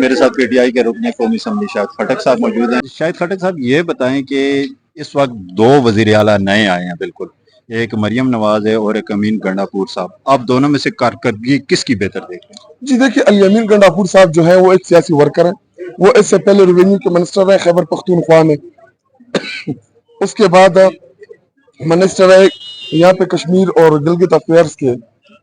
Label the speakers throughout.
Speaker 1: मेरे साथ पीटीआई के रुकने कौमी असम्बली शाहिद खटक साहब मौजूद हैं। शाहिद खटक साहब, ये बताएं कि इस वक्त दो वजीर आला नए आए हैं, बिल्कुल, एक मरियम नवाज है और एक अमीन गंडापुर साहब। आप दोनों में से कारकर्दगी किसकी बेहतर देखते हैं?
Speaker 2: जी देखिए, अली अमीन गंडापुर साहब जो है वो एक सियासी वर्कर है। वो इससे पहले रेवेन्यू के मिनिस्टर रहे खैबर पख्तूनख्वा में। उसके बाद मिनिस्टर है यहाँ पे कश्मीर और गिलगित अफेयर्स के।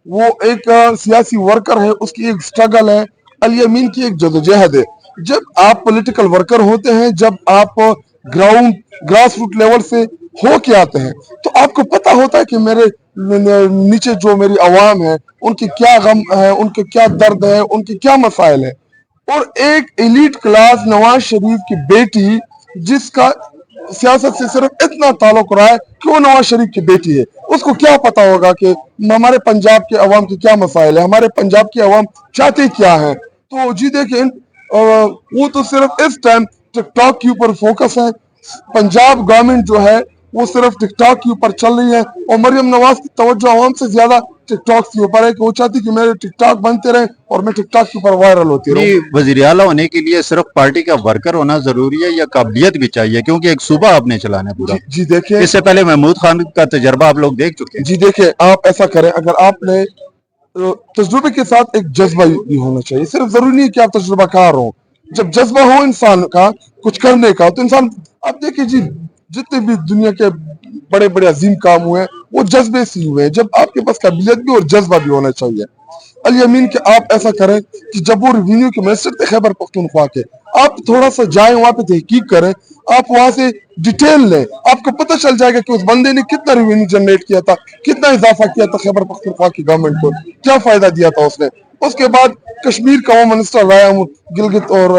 Speaker 2: वो एक सियासी वर्कर है, उसकी एक स्ट्रगल है। अली अमीन की एक जदोजहद है। जब आप पॉलिटिकल वर्कर होते हैं, जब आप ग्राउंड ग्रास रूट लेवल से हो के आते हैं, तो आपको पता होता है कि मेरे नीचे जो मेरी आवाम है उनकी क्या गम है, उनके क्या दर्द है, उनके क्या मसाइल है। और एक एलीट क्लास नवाज शरीफ की बेटी, जिसका सियासत से सिर्फ इतना ताल्लुक रहा है कि वो नवाज शरीफ की बेटी है, उसको क्या पता होगा कि हमारे पंजाब के अवाम की क्या मसाइल है, हमारे पंजाब की अवाम चाहते क्या है। तो जी देखिए, वो तो सिर्फ इस टाइम टिकटॉक के ऊपर फोकस है। पंजाब गवर्नमेंट जो है वो सिर्फ टिकटॉक के ऊपर चल रही है, और मरियम नवाज की तवज्जो आवाम से ज्यादा टिकटॉक के ऊपर है कि वो चाहती कि मेरे टिकटॉक बनते रहे और मैं टिकटॉक के ऊपर वायरल होती रहूं।
Speaker 1: वजीर आला होने के लिए सिर्फ पार्टी का वर्कर होना जरूरी है या काबिलियत भी चाहिए? क्योंकि एक सूबा आपने चलाना है पूरा।
Speaker 2: जी देखिए,
Speaker 1: इससे पहले महमूद खान का तजर्बा आप लोग देख चुके हैं।
Speaker 2: जी देखिए, आप ऐसा करें, अगर आपने तजुर्बे के साथ एक जज्बा भी होना चाहिए। सिर्फ जरूरी नहीं कि आप तजुर्बाकार हो। जब जज्बा हो इंसान का कुछ करने का, तो इंसान, आप देखिए जी, जितने भी दुनिया के बड़े बड़े अजीम काम हुए वो जज्बे से हुए हैं। जब आपके पास काबिलियत भी और जज्बा भी होना चाहिए। अली अमीन के आप ऐसा करें कि जब वो रेवेन्यू के मिनिस्टर थे खैबर पख्तूनख्वा के, आप थोड़ा सा जाएं वहां पे, तहकीक करें, आप वहां से डिटेल लें, आपको पता चल जाएगा कि उस बंदे ने कितना रेवेन्यू जनरेट किया था, कितना इजाफा किया था खैबर पख्तूनख्वा की गवर्नमेंट को, क्या फायदा दिया था उसने। उसके बाद कश्मीर का वो मिनिस्टर रहा गिलगित और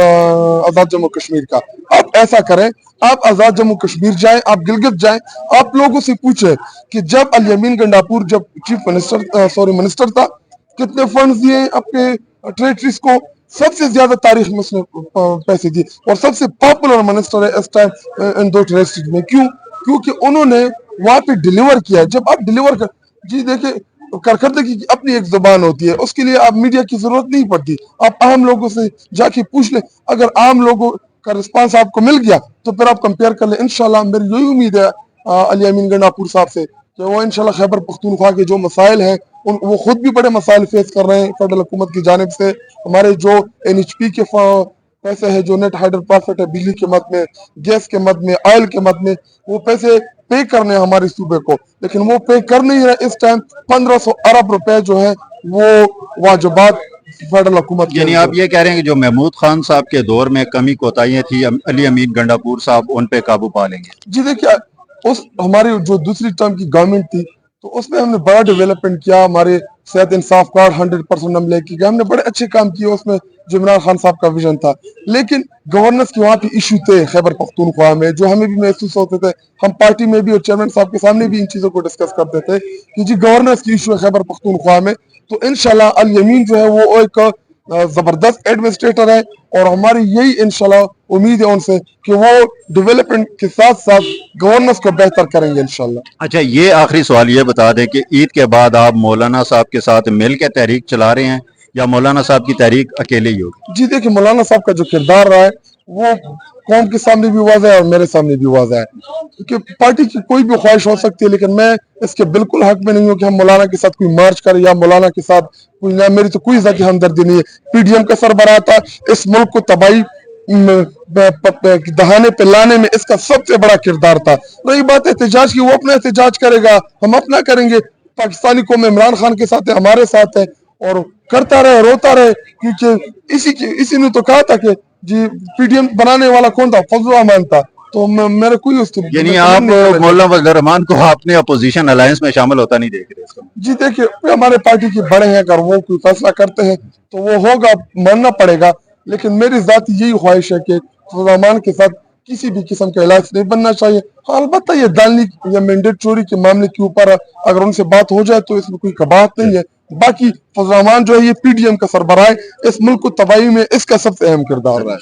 Speaker 2: आजाद जम्मू कश्मीर का। आप ऐसा करें, आप आजाद जम्मू कश्मीर जाएं, आप गिलगित जाएं, आप लोगों से पूछें कि जब अली अमीन गंडापुर जब चीफ मिनिस्टर था, कितने फंड्स दिए आपके टेरिटरीज को। सबसे ज्यादा तारीख में उसने पैसे दिए, और सबसे पॉपुलर मिनिस्टर है इस टाइम इन दो टेरिटरीज में। क्यों? क्योंकि उन्होंने वहां पे डिलीवर किया। जब आप डिलीवर कर, जी देखिए, कारकर्दगी की अपनी एक जुबान होती है, उसके लिए आप मीडिया की जरूरत नहीं पड़ती। आप आम लोगों से जाके पूछ लें, अगर आम लोगों का रिस्पांस आपको मिल गया तो फिर आप कंपेयर कर लें। इंशाल्लाह मेरी यही उम्मीद है अली अमीन गंडापुर साहब से कि वो इंशाल्लाह खैबर पख्तूनख्वा के जो मसाइल हैं, वो खुद भी बड़े मसाइल फेस कर रहे हैं फेडरल हुकूमत की जानिब से। हमारे जो NHP के पैसे है, जो नेट हाइड्रो प्रॉफिट है, बिजली के मद में, गैस के मद में, ऑयल के मद में, वो पैसे पे करने हैं हमारे सूबे को, लेकिन वो पे कर नहीं रहे। इस टाइम 1500 अरब रुपए जो है वो वाजबात फेडरल हुकूमत।
Speaker 1: यानी आप ये कह रहे हैं कि जो महमूद खान साहब के दौर में कमी कोताहियां थी, अली अमीन गंडापुर साहब उन पे काबू पा लेंगे?
Speaker 2: जी देखिए, उस हमारी जो दूसरी टर्म की गवर्नमेंट थी, तो उसमें हमने बड़ा डेवलपमेंट किया। हमारे सेहत इंसाफ कार्ड 100% हम लेके गए, हमने बड़े अच्छे काम किए। उसमें जो इमरान खान साहब का विजन था, लेकिन गवर्नेंस के वहाँ पे इशू थे खैबर पख्तूनख्वा में, जो हमें भी महसूस होते थे। हम पार्टी में भी और चेयरमैन साहब के सामने भी इन चीजों को डिस्कस करते थे कि जी गवर्नेंस की इशू है खैबर पख्तूनख्वा में। तो इंशाल्लाह अली अमीन जो है वो एक जबरदस्त एडमिनिस्ट्रेटर है, और हमारी यही इंशाल्लाह उम्मीद है उनसे कि वो डेवलपमेंट के साथ साथ गवर्नेंस को बेहतर करेंगे इंशाल्लाह।
Speaker 1: अच्छा, ये आखिरी सवाल ये बता दें कि ईद के बाद आप मौलाना साहब के साथ मिल के तहरीक चला रहे हैं या मौलाना साहब की तहरीक अकेले ही होगी?
Speaker 2: जी देखिए, मौलाना साहब का जो किरदार रहा है वो कौम के सामने भी वाज़ेह है और मेरे सामने भी वाज़ेह है। क्योंकि पार्टी की कोई भी ख्वाहिश हो सकती है, लेकिन मैं इसके बिल्कुल हक में नहीं हूँ कि हम मौलाना के साथ कोई मार्च करें या मौलाना के साथ कोई, ना मेरी तो कोई ज़ाती हमदर्दी नहीं है। PDM का सरबराह था, इस मुल्क को तबाही दहाने पे लाने में इसका सबसे बड़ा किरदार था। रही बात एहतजाज की, वो अपना एहतजाज करेगा, हम अपना करेंगे। पाकिस्तानी कौम इमरान खान के साथ है, हमारे साथ है, और करता रहे, रोता रहे। क्योंकि इसी ने तो कहा था कि जी PDM बनाने वाला कौन था? फजल रहमान था। तो मेरे कोई उसकी,
Speaker 1: यानी आप मौलाना फजल रहमान को अपने अपोजिशन अलायंस में शामिल होता नहीं देख रहे इसका?
Speaker 2: जी देखिए, हमारे पार्टी के बड़े हैं, अगर वो कोई फैसला करते हैं तो वो होगा, मानना पड़ेगा। लेकिन मेरी जाती यही ख्वाहिश है कि फजल रहमान के साथ किसी भी किस्म का इलाज नहीं बनना चाहिए। हाँ, अलबत्ता ये दानी या मैंडेट चोरी के मामले के ऊपर अगर उनसे बात हो जाए तो इसमें कोई कबाहत नहीं है। बाकी फजल रहमान जो है ये PDM का सरबराह है, इस मुल्क को तबाही में इसका सबसे अहम किरदार रहा है।